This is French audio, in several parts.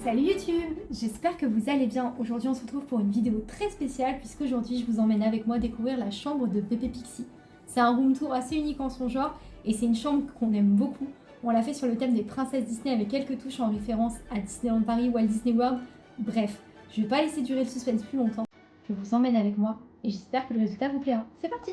Salut YouTube, j'espère que vous allez bien. Aujourd'hui on se retrouve pour une vidéo très spéciale puisqu'aujourd'hui je vous emmène avec moi découvrir la chambre de Bébé Pixie. C'est un room tour assez unique en son genre et c'est une chambre qu'on aime beaucoup. On l'a fait sur le thème des princesses Disney avec quelques touches en référence à Disneyland Paris, Walt Disney World. Bref, je vais pas laisser durer le suspense plus longtemps. Je vous emmène avec moi et j'espère que le résultat vous plaira. C'est parti!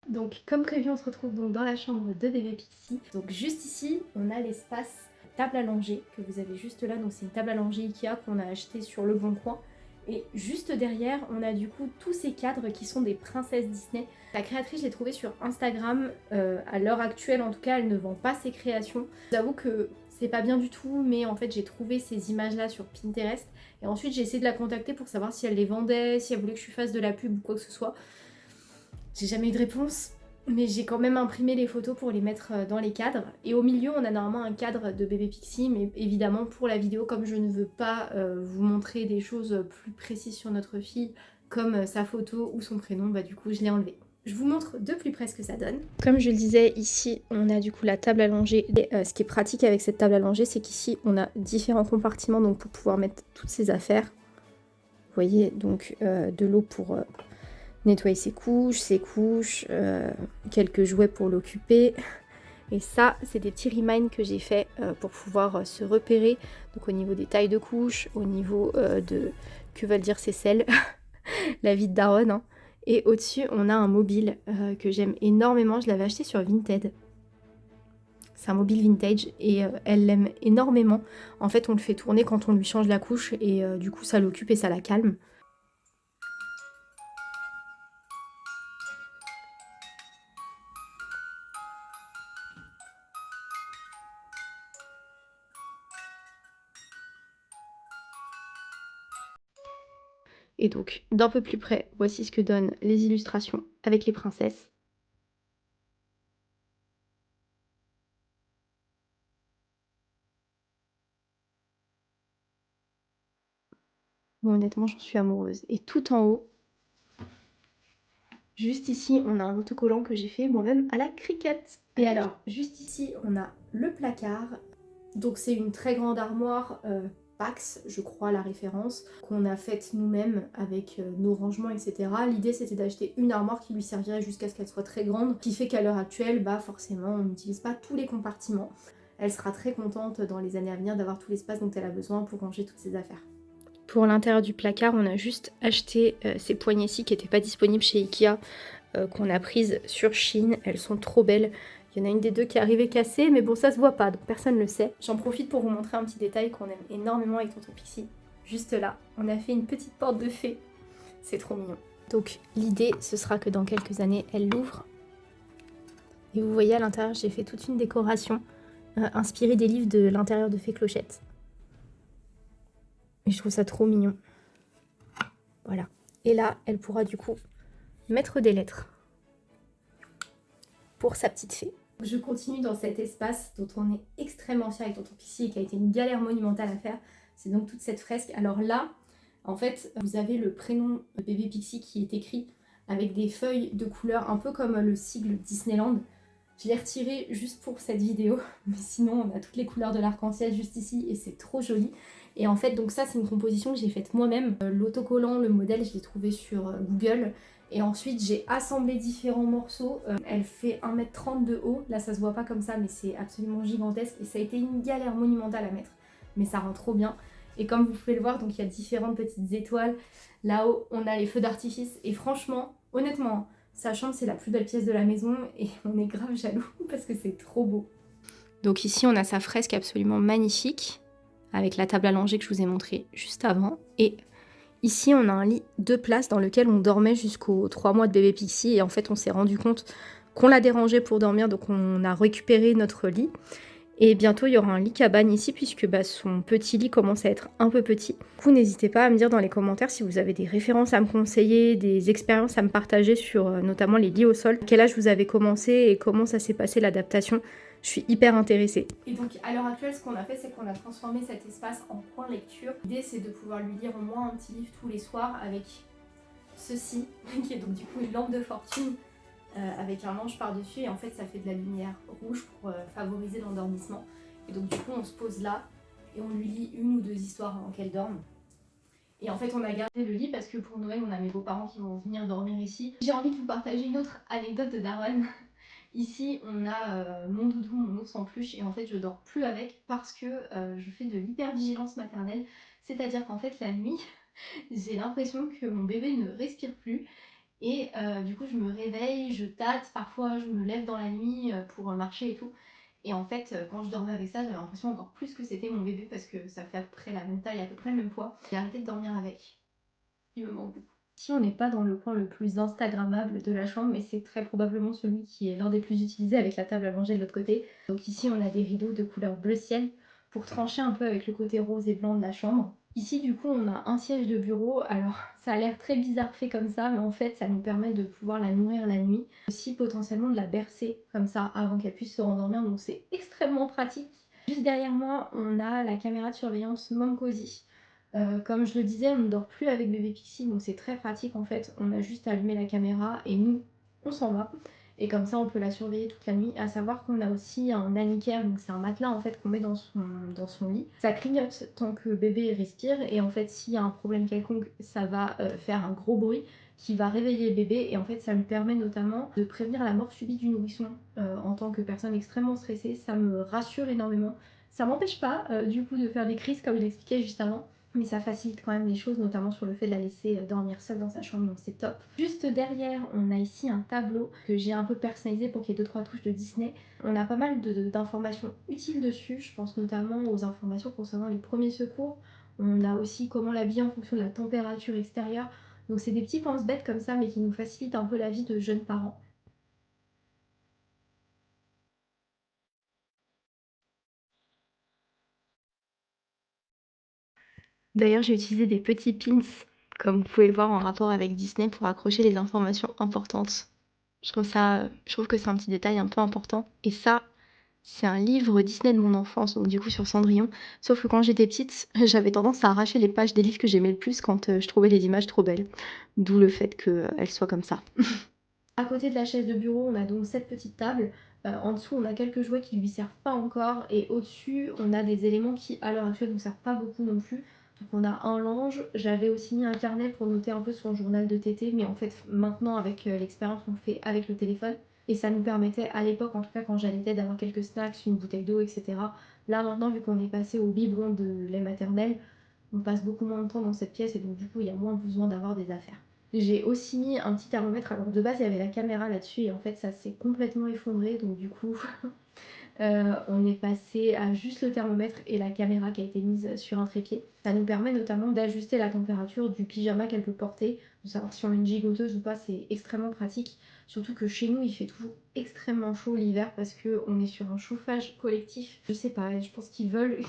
Donc comme prévu, on se retrouve donc dans la chambre de Bébé Pixie. Donc juste ici, on a l'espace table à langer que vous avez juste là. Donc c'est une table à langer Ikea qu'on a acheté sur Le Bon Coin. Et juste derrière, on a du coup tous ces cadres qui sont des princesses Disney. La créatrice, je l'ai trouvée sur Instagram. À l'heure actuelle, en tout cas, elle ne vend pas ses créations. J'avoue que c'est pas bien du tout, mais en fait, j'ai trouvé ces images-là sur Pinterest. Et ensuite, j'ai essayé de la contacter pour savoir si elle les vendait, si elle voulait que je lui fasse de la pub ou quoi que ce soit. J'ai jamais eu de réponse, mais j'ai quand même imprimé les photos pour les mettre dans les cadres. Et au milieu, on a normalement un cadre de Bébé Pixie, mais évidemment pour la vidéo, comme je ne veux pas vous montrer des choses plus précises sur notre fille, comme sa photo ou son prénom, bah du coup je l'ai enlevé. Je vous montre de plus près ce que ça donne. Comme je le disais, ici on a du coup la table allongée. Et ce qui est pratique avec cette table allongée, c'est qu'ici on a différents compartiments donc pour pouvoir mettre toutes ses affaires. Vous voyez, donc de l'eau pour nettoyer ses couches, quelques jouets pour l'occuper. Et ça, c'est des petits reminders que j'ai fait pour pouvoir se repérer. Donc au niveau des tailles de couches, au niveau de que veulent dire ces selles, la vie de Daron. Hein. Et au-dessus, on a un mobile que j'aime énormément. Je l'avais acheté sur Vinted. C'est un mobile vintage et elle l'aime énormément. En fait, on le fait tourner quand on lui change la couche et du coup, ça l'occupe et ça la calme. Et donc, d'un peu plus près, voici ce que donnent les illustrations avec les princesses. Bon, honnêtement, j'en suis amoureuse. Et tout en haut, juste ici, on a un autocollant que j'ai fait moi-même à la Cricut. Et alors, juste ici, on a le placard. Donc c'est une très grande armoire Pax, je crois la référence, qu'on a faite nous-mêmes avec nos rangements, etc. L'idée c'était d'acheter une armoire qui lui servirait jusqu'à ce qu'elle soit très grande, qui fait qu'à l'heure actuelle, bah forcément, on n'utilise pas tous les compartiments. Elle sera très contente dans les années à venir d'avoir tout l'espace dont elle a besoin pour ranger toutes ses affaires. Pour l'intérieur du placard, on a juste acheté ces poignées-ci qui n'étaient pas disponibles chez Ikea, qu'on a prises sur Shein. Elles sont trop belles. Il y en a une des deux qui est arrivée cassée, mais bon, ça se voit pas, donc personne ne le sait. J'en profite pour vous montrer un petit détail qu'on aime énormément avec Tonton Pixie. Juste là, on a fait une petite porte de fée. C'est trop mignon. Donc l'idée, ce sera que dans quelques années, elle l'ouvre. Et vous voyez à l'intérieur, j'ai fait toute une décoration inspirée des livres de l'intérieur de Fée Clochette. Et je trouve ça trop mignon. Voilà. Et là, elle pourra du coup mettre des lettres pour sa petite fée. Je continue dans cet espace dont on est extrêmement fier avec Tonton Pixie et qui a été une galère monumentale à faire. C'est donc toute cette fresque. Alors là, en fait, vous avez le prénom de Bébé Pixie qui est écrit avec des feuilles de couleur un peu comme le sigle Disneyland. Je l'ai retiré juste pour cette vidéo, mais sinon on a toutes les couleurs de l'arc-en-ciel juste ici et c'est trop joli. Et en fait, donc ça c'est une composition que j'ai faite moi-même. L'autocollant, le modèle, je l'ai trouvé sur Google. Et ensuite j'ai assemblé différents morceaux. Elle fait 1m30 de haut, là ça se voit pas comme ça mais c'est absolument gigantesque. Et ça a été une galère monumentale à mettre, mais ça rend trop bien. Et comme vous pouvez le voir, donc il y a différentes petites étoiles. Là-haut on a les feux d'artifice et franchement, honnêtement, sa chambre c'est la plus belle pièce de la maison et on est grave jaloux parce que c'est trop beau. Donc ici on a sa fresque absolument magnifique avec la table à langer que je vous ai montré juste avant. Et ici on a un lit 2 places dans lequel on dormait jusqu'aux 3 mois de Bébé Pixie et en fait on s'est rendu compte qu'on l'a dérangé pour dormir donc on a récupéré notre lit. Et bientôt, il y aura un lit cabane ici puisque son petit lit commence à être un peu petit. Du coup, n'hésitez pas à me dire dans les commentaires si vous avez des références à me conseiller, des expériences à me partager sur notamment les lits au sol. À quel âge vous avez commencé et comment ça s'est passé l'adaptation. Je suis hyper intéressée. Et donc à l'heure actuelle, ce qu'on a fait, c'est qu'on a transformé cet espace en coin lecture. L'idée, c'est de pouvoir lui lire au moins un petit livre tous les soirs avec ceci, qui est donc du coup une lampe de fortune avec un ange par-dessus, et en fait ça fait de la lumière rouge pour favoriser l'endormissement. Et donc du coup on se pose là et on lui lit une ou deux histoires avant qu'elle dorme. Et en fait on a gardé le lit parce que pour Noël on a mes beaux-parents qui vont venir dormir ici. J'ai envie de vous partager une autre anecdote de Darwin. Ici on a mon doudou, mon ours en peluche, et en fait je dors plus avec parce que je fais de l'hypervigilance maternelle. C'est-à-dire qu'en fait la nuit j'ai l'impression que mon bébé ne respire plus. Et du coup, je me réveille, je tâte, parfois je me lève dans la nuit pour marcher et tout. Et en fait, quand je dormais avec ça, j'avais l'impression encore plus que c'était mon bébé parce que ça fait à peu près la même taille, à peu près le même poids. J'ai arrêté de dormir avec. Il me manque beaucoup. Ici, on n'est pas dans le coin le plus instagrammable de la chambre, mais c'est très probablement celui qui est l'un des plus utilisés avec la table à manger de l'autre côté. Donc ici, on a des rideaux de couleur bleu ciel pour trancher un peu avec le côté rose et blanc de la chambre. Ici, du coup, on a un siège de bureau. Alors, ça a l'air très bizarre fait comme ça, mais en fait, ça nous permet de pouvoir la nourrir la nuit. Aussi, potentiellement, de la bercer comme ça avant qu'elle puisse se rendormir. Donc, c'est extrêmement pratique. Juste derrière moi, on a la caméra de surveillance Mom Cozy. Comme je le disais, on ne dort plus avec bébé Pixie, donc c'est très pratique en fait. On a juste à allumer la caméra et nous, on s'en va. Et comme ça, on peut la surveiller toute la nuit. À savoir qu'on a aussi un nanny care, donc c'est un matelas en fait qu'on met dans son lit. Ça clignote tant que bébé respire, et en fait, s'il y a un problème quelconque, ça va faire un gros bruit qui va réveiller le bébé, et en fait ça me permet notamment de prévenir la mort subite du nourrisson. En tant que personne extrêmement stressée, ça me rassure énormément. Ça m'empêche pas du coup de faire des crises comme je l'expliquais juste avant, mais ça facilite quand même les choses, notamment sur le fait de la laisser dormir seule dans sa chambre, donc c'est top. Juste derrière, on a ici un tableau que j'ai un peu personnalisé pour qu'il y ait 2-3 touches de Disney. On a pas mal d'informations utiles dessus, je pense notamment aux informations concernant les premiers secours. On a aussi comment l'habiller en fonction de la température extérieure. Donc c'est des petits pense-bêtes comme ça, mais qui nous facilitent un peu la vie de jeunes parents. D'ailleurs, j'ai utilisé des petits pins, comme vous pouvez le voir, en rapport avec Disney pour accrocher les informations importantes. Je trouve que c'est un petit détail un peu important. Et ça, c'est un livre Disney de mon enfance, donc du coup sur Cendrillon. Sauf que quand j'étais petite, j'avais tendance à arracher les pages des livres que j'aimais le plus quand je trouvais les images trop belles. D'où le fait qu'elles soient comme ça. À côté de la chaise de bureau, on a donc cette petite table. En dessous, on a quelques jouets qui ne lui servent pas encore. Et au-dessus, on a des éléments qui, à l'heure actuelle, ne nous servent pas beaucoup non plus. Donc on a un linge. J'avais aussi mis un carnet pour noter un peu son journal de tété. Mais en fait, maintenant, avec l'expérience qu'on fait avec le téléphone, et ça nous permettait, à l'époque, en tout cas quand j'allaitais, d'avoir quelques snacks, une bouteille d'eau, etc. Là, maintenant, vu qu'on est passé au biberon de lait maternel, on passe beaucoup moins de temps dans cette pièce. Et donc, du coup, il y a moins besoin d'avoir des affaires. J'ai aussi mis un petit thermomètre. Alors de base, il y avait la caméra là-dessus et en fait, ça s'est complètement effondré. Donc du coup, on est passé à juste le thermomètre et la caméra qui a été mise sur un trépied. Ça nous permet notamment d'ajuster la température du pyjama qu'elle peut porter, de savoir si on a une gigoteuse ou pas. C'est extrêmement pratique. Surtout que chez nous, il fait toujours extrêmement chaud l'hiver parce qu'on est sur un chauffage collectif. Je sais pas, je pense qu'ils veulent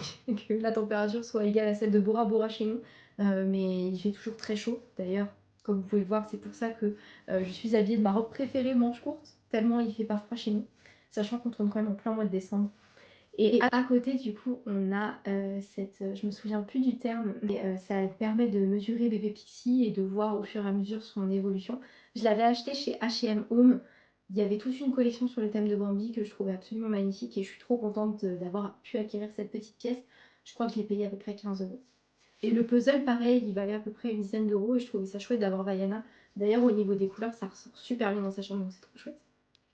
que la température soit égale à celle de Bora Bora chez nous. Mais il fait toujours très chaud. D'ailleurs, comme vous pouvez le voir, c'est pour ça que je suis habillée de ma robe préférée manche courte, tellement il fait pas froid chez nous, sachant qu'on tourne quand même en plein mois de décembre. Et à côté, du coup, on a je me souviens plus du terme, mais ça permet de mesurer bébé Pixie et de voir au fur et à mesure son évolution. Je l'avais acheté chez H&M Home. Il y avait toute une collection sur le thème de Bambi que je trouvais absolument magnifique et je suis trop contente d'avoir pu acquérir cette petite pièce. Je crois que je l'ai payée à peu près 15 €. Et le puzzle, pareil, il valait à peu près une dizaine d'euros et je trouvais ça chouette d'avoir Vaiana. D'ailleurs, au niveau des couleurs, ça ressort super bien dans sa chambre, donc c'est trop chouette.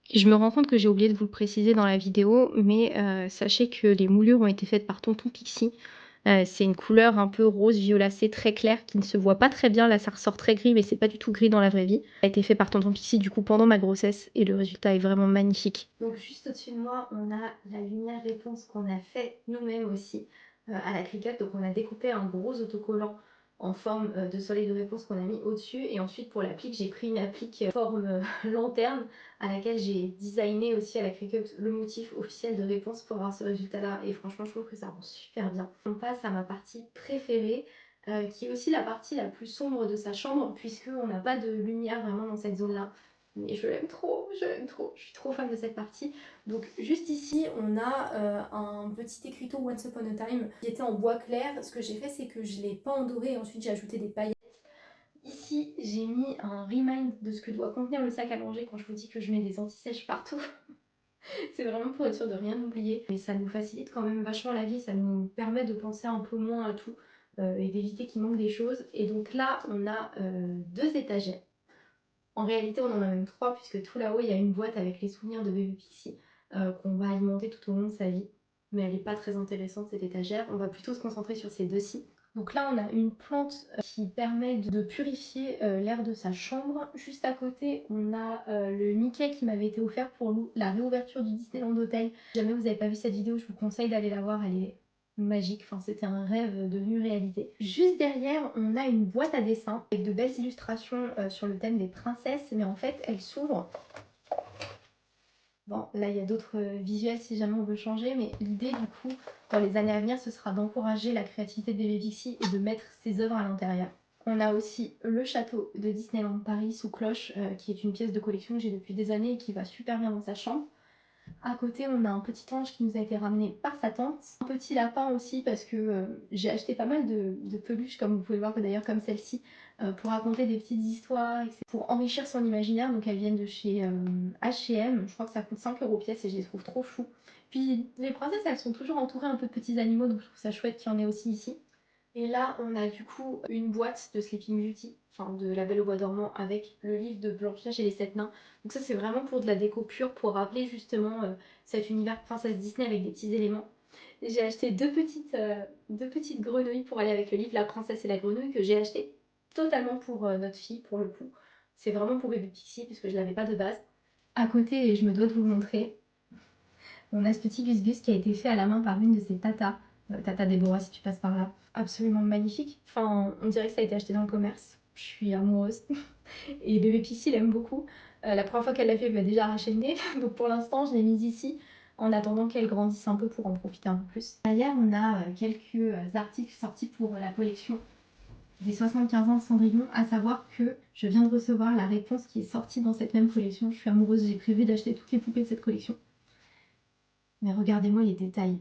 Et je me rends compte que j'ai oublié de vous le préciser dans la vidéo, mais sachez que les moulures ont été faites par Tonton Pixie. C'est une couleur un peu rose violacée très claire qui ne se voit pas très bien. Là, ça ressort très gris, mais c'est pas du tout gris dans la vraie vie. Ça a été fait par Tonton Pixie du coup pendant ma grossesse et le résultat est vraiment magnifique. Donc juste au-dessus de moi, on a la lumière réponse qu'on a fait nous-mêmes aussi à la Cricut. Donc on a découpé un gros autocollant en forme de soleil de réponse qu'on a mis au-dessus. Et ensuite pour l'applique, j'ai pris une applique forme lanterne à laquelle j'ai designé aussi à la Cricut le motif officiel de réponse pour avoir ce résultat-là. Et franchement, je trouve que ça rend super bien. On passe à ma partie préférée, qui est aussi la partie la plus sombre de sa chambre, puisqu'on n'a pas de lumière vraiment dans cette zone-là. Mais je l'aime trop, je suis trop fan de cette partie. Donc juste ici, on a un petit écriteau Once Upon a Time qui était en bois clair. Ce que j'ai fait, c'est que je l'ai pas endoré et ensuite j'ai ajouté des paillettes. Ici, j'ai mis un remind de ce que doit contenir le sac à manger quand je vous dis que je mets des anti-sèches partout. C'est vraiment pour être sûr de rien oublier. Mais ça nous facilite quand même vachement la vie, ça nous permet de penser un peu moins à tout et d'éviter qu'il manque des choses. Et donc là, on a 2 étagères. En réalité, on en a même 3 puisque tout là-haut, il y a une boîte avec les souvenirs de bébé Pixie qu'on va alimenter tout au long de sa vie. Mais elle n'est pas très intéressante cette étagère. On va plutôt se concentrer sur ces deux-ci. Donc là, on a une plante qui permet de purifier l'air de sa chambre. Juste à côté, on a le Mickey qui m'avait été offert pour la réouverture du Disneyland Hotel. Si jamais vous n'avez pas vu cette vidéo, je vous conseille d'aller la voir. Elle est magique, enfin c'était un rêve devenu réalité. Juste derrière, on a une boîte à dessin avec de belles illustrations sur le thème des princesses, mais en fait, elle s'ouvre. Bon, là, il y a d'autres visuels si jamais on veut changer, mais l'idée, du coup, dans les années à venir, ce sera d'encourager la créativité de Bébé Pixie et de mettre ses œuvres à l'intérieur. On a aussi le château de Disneyland Paris sous cloche, qui est une pièce de collection que j'ai depuis des années et qui va super bien dans sa chambre. À côté, on a un petit ange qui nous a été ramené par sa tante. Un petit lapin aussi parce que j'ai acheté pas mal de peluches, comme vous pouvez le voir d'ailleurs, comme celle-ci, pour raconter des petites histoires, etc. Pour enrichir son imaginaire. Donc elles viennent de chez H&M. Je crois que ça coûte 5 € pièce et je les trouve trop chou. Puis les princesses, elles sont toujours entourées un peu de petits animaux, donc je trouve ça chouette qu'il y en ait aussi ici. Et là, on a du coup une boîte de Sleeping Beauty, enfin de La Belle au Bois dormant, avec le livre de Blanche-Neige et les 7 nains. Donc ça, c'est vraiment pour de la déco pure, pour rappeler justement cet univers princesse Disney avec des petits éléments. J'ai acheté deux petites grenouilles pour aller avec le livre La Princesse et la Grenouille, que j'ai acheté totalement pour notre fille, pour le coup. C'est vraiment pour bébé Pixie, puisque je l'avais pas de base. À côté, et je me dois de vous le montrer, on a ce petit Gus Gus qui a été fait à la main par une de ses tatas. Tata Déborah, si tu passes par là. Absolument magnifique. Enfin, on dirait que ça a été acheté dans le commerce. Je suis amoureuse. Et bébé Pixie l'aime beaucoup. La première fois qu'elle l'a fait, elle lui a déjà arraché le nez. Donc pour l'instant, je l'ai mise ici en attendant qu'elle grandisse un peu pour en profiter un peu plus. Derrière, on a quelques articles sortis pour la collection des 75 ans de Cendrillon, à savoir que je viens de recevoir la réponse qui est sortie dans cette même collection. Je suis amoureuse, j'ai prévu d'acheter toutes les poupées de cette collection. Mais regardez-moi les détails.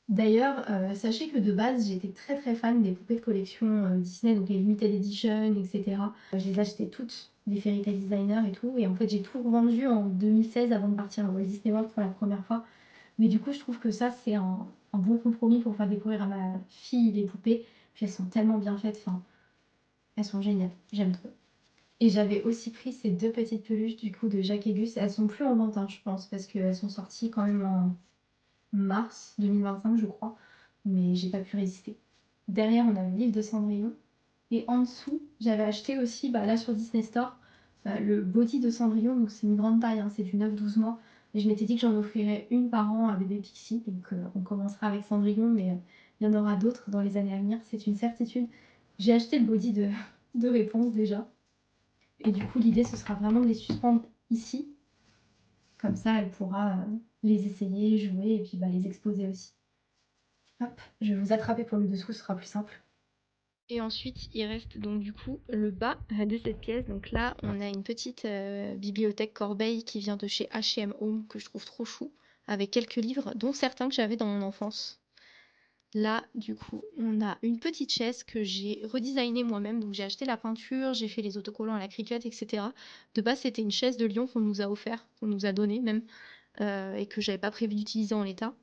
D'ailleurs, sachez que de base, j'étais très très fan des poupées de collection Disney, donc les Limited Edition, etc. Je les achetais toutes, les Fairy Tail Designer et tout. Et en fait, j'ai tout revendu en 2016 avant de partir à Walt Disney World pour la première fois. Mais du coup, je trouve que ça, c'est un bon compromis pour faire découvrir à ma fille les poupées. Puis elles sont tellement bien faites, enfin, elles sont géniales, j'aime trop. Et j'avais aussi pris ces deux petites peluches du coup de Jacques et Gus. Elles sont plus en vente, hein, je pense, parce qu'elles sont sorties quand même en mars 2025, je crois, mais j'ai pas pu résister. Derrière, on a le livre de Cendrillon. Et en dessous, j'avais acheté aussi, bah, là sur Disney Store, le body de Cendrillon. Donc c'est une grande taille, hein, c'est du 9-12 mois. Et je m'étais dit que j'en offrirais une par an à bébé Pixie. Donc on commencera avec Cendrillon, mais il y en aura d'autres dans les années à venir, c'est une certitude. J'ai acheté le body de réponse déjà. Et du coup, l'idée, ce sera vraiment de les suspendre ici. Comme ça, elle pourra les essayer, jouer et puis bah, les exposer aussi. Hop, je vais vous attraper pour le dessous, ce sera plus simple. Et ensuite, il reste donc du coup le bas de cette pièce. Donc là, on a une petite bibliothèque Corbeil qui vient de chez H&M Home que je trouve trop chou, avec quelques livres, dont certains que j'avais dans mon enfance. Là, du coup, on a une petite chaise que j'ai redesignée moi-même. Donc j'ai acheté la peinture, j'ai fait les autocollants à la Cricut, etc. De base, c'était une chaise de Lyon qu'on nous a offert, qu'on nous a donnée même, et que j'avais pas prévu d'utiliser en l'état.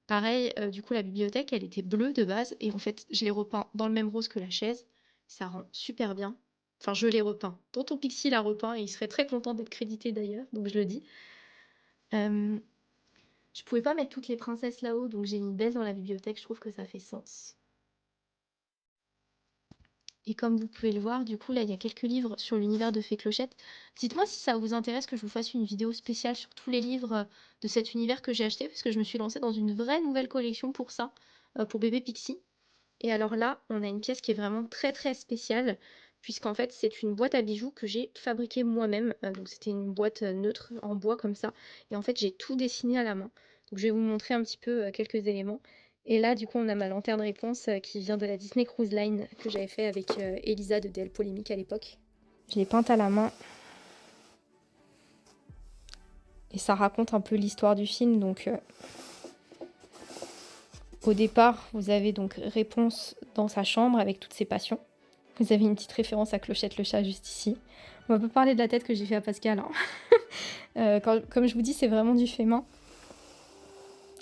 Pareil, du coup, la bibliothèque, elle était bleue de base et en fait, je l'ai repeint dans le même rose que la chaise. Ça rend super bien. Enfin, je l'ai repeint. Tonton Pixie l'a repeint et il serait très content d'être crédité d'ailleurs, donc je le dis. Je pouvais pas mettre toutes les princesses là-haut, donc j'ai mis Belle dans la bibliothèque. Je trouve que ça fait sens. Et comme vous pouvez le voir, du coup, là, il y a quelques livres sur l'univers de Fée Clochette. Dites-moi si ça vous intéresse que je vous fasse une vidéo spéciale sur tous les livres de cet univers que j'ai acheté, parce que je me suis lancée dans une vraie nouvelle collection pour ça, pour bébé Pixie. Et alors là, on a une pièce qui est vraiment très très spéciale, puisqu'en fait c'est une boîte à bijoux que j'ai fabriquée moi-même. Donc c'était une boîte neutre en bois comme ça. Et en fait j'ai tout dessiné à la main. Donc je vais vous montrer un petit peu quelques éléments. Et là du coup on a ma lanterne réponse qui vient de la Disney Cruise Line que j'avais fait avec Elisa de DL Polémique à l'époque. Je l'ai peinte à la main. Et ça raconte un peu l'histoire du film. Donc au départ vous avez donc Réponse dans sa chambre avec toutes ses passions. Vous avez une petite référence à Clochette le chat juste ici. On va pas parler de la tête que j'ai fait à Pascal. Hein. Comme je vous dis, c'est vraiment du fait main.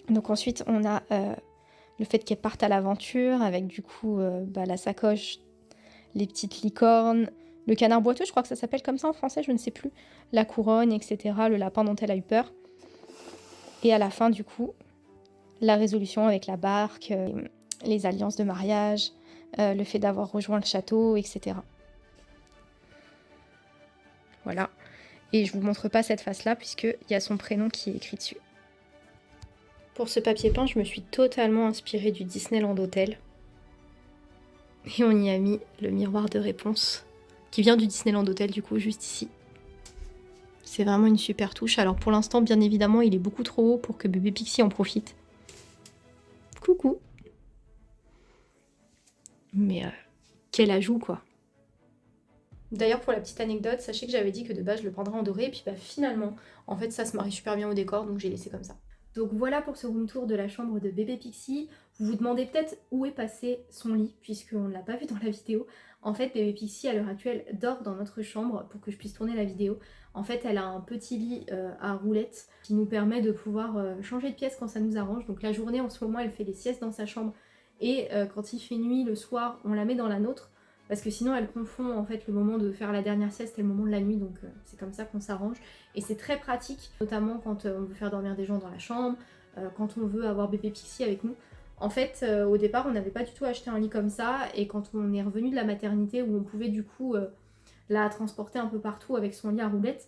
Donc ensuite, on a le fait qu'elle parte à l'aventure avec du coup la sacoche, les petites licornes, le canard boiteux, je crois que ça s'appelle comme ça en français, je ne sais plus. La couronne, etc. Le lapin dont elle a eu peur. Et à la fin, du coup, la résolution avec la barque, les alliances de mariage, le fait d'avoir rejoint le château, etc. Voilà. Et je vous montre pas cette face-là puisqu'il y a son prénom qui est écrit dessus. Pour ce papier peint, je me suis totalement inspirée du Disneyland Hotel. Et on y a mis le miroir de réponse, qui vient du Disneyland Hotel du coup, juste ici. C'est vraiment une super touche. Alors pour l'instant, bien évidemment, il est beaucoup trop haut pour que bébé Pixie en profite. Coucou. Mais quel ajout quoi. D'ailleurs, pour la petite anecdote, sachez que j'avais dit que de base je le prendrais en doré, et puis finalement, en fait, ça se marie super bien au décor, donc j'ai laissé comme ça. Donc voilà pour ce room tour de la chambre de bébé Pixie. Vous vous demandez peut-être où est passé son lit, puisqu'on ne l'a pas vu dans la vidéo. En fait, bébé Pixie, à l'heure actuelle, dort dans notre chambre pour que je puisse tourner la vidéo. En fait, elle a un petit lit à roulettes qui nous permet de pouvoir changer de pièce quand ça nous arrange. Donc la journée, en ce moment, elle fait les siestes dans sa chambre. Et quand il fait nuit, le soir, on la met dans la nôtre. Parce que sinon elle confond en fait le moment de faire la dernière sieste et le moment de la nuit, donc c'est comme ça qu'on s'arrange. Et c'est très pratique, notamment quand on veut faire dormir des gens dans la chambre, quand on veut avoir bébé Pixie avec nous. En fait, au départ, on n'avait pas du tout acheté un lit comme ça, et quand on est revenu de la maternité où on pouvait du coup la transporter un peu partout avec son lit à roulettes,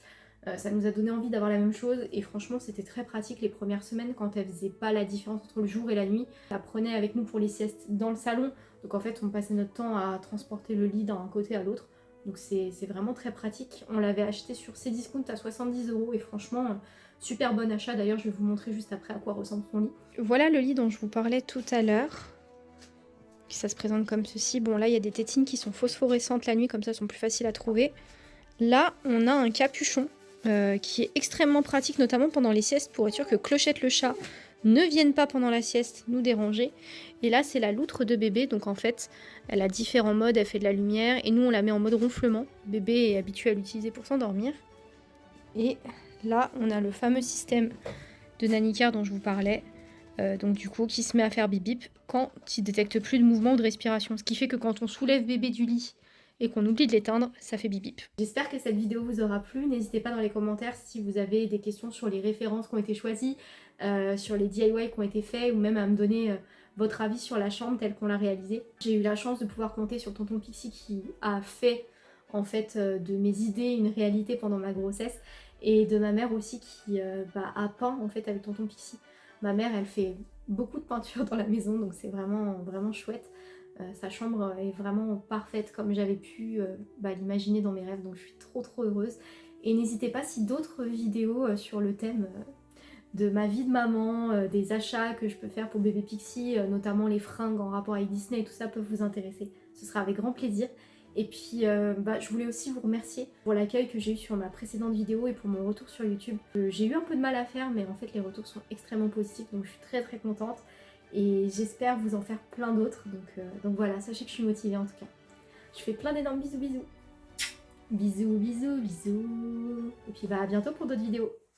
ça nous a donné envie d'avoir la même chose, et franchement c'était très pratique les premières semaines quand elle faisait pas la différence entre le jour et la nuit. Elle prenait avec nous pour les siestes dans le salon, donc en fait on passait notre temps à transporter le lit d'un côté à l'autre, donc c'est vraiment très pratique. On l'avait acheté sur Cdiscount à 70 € et franchement super bon achat. D'ailleurs je vais vous montrer juste après à quoi ressemble son lit. Voilà le lit dont je vous parlais tout à l'heure. Ça se présente comme ceci. Bon là il y a des tétines qui sont phosphorescentes la nuit, comme ça elles sont plus faciles à trouver. Là on a un capuchon qui est extrêmement pratique, notamment pendant les siestes, pour être sûr que Clochette le chat ne vienne pas pendant la sieste nous déranger. Et là c'est la loutre de bébé, donc en fait elle a différents modes, elle fait de la lumière, et nous on la met en mode ronflement. Bébé est habitué à l'utiliser pour s'endormir. Et là on a le fameux système de Nanicar dont je vous parlais, donc du coup qui se met à faire bip bip quand il détecte plus de mouvement ou de respiration, ce qui fait que quand on soulève bébé du lit et qu'on oublie de l'éteindre, ça fait bip bip. J'espère que cette vidéo vous aura plu. N'hésitez pas dans les commentaires si vous avez des questions sur les références qui ont été choisies, sur les DIY qui ont été faits, ou même à me donner votre avis sur la chambre telle qu'on l'a réalisée. J'ai eu la chance de pouvoir compter sur tonton Pixie qui a fait en fait de mes idées une réalité pendant ma grossesse, et de ma mère aussi qui a peint en fait avec tonton Pixie. Ma mère elle fait beaucoup de peinture dans la maison, donc c'est vraiment vraiment chouette. Sa chambre est vraiment parfaite comme j'avais pu l'imaginer dans mes rêves, donc je suis trop heureuse. Et n'hésitez pas, si d'autres vidéos sur le thème de ma vie de maman, des achats que je peux faire pour bébé Pixie, notamment les fringues en rapport avec Disney et tout ça, peuvent vous intéresser. Ce sera avec grand plaisir. Et puis je voulais aussi vous remercier pour l'accueil que j'ai eu sur ma précédente vidéo et pour mon retour sur YouTube. J'ai eu un peu de mal à faire, mais en fait les retours sont extrêmement positifs, donc je suis très contente. Et j'espère vous en faire plein d'autres. Donc voilà, sachez que je suis motivée en tout cas. Je fais plein d'énormes bisous. Bisous. Et puis à bientôt pour d'autres vidéos.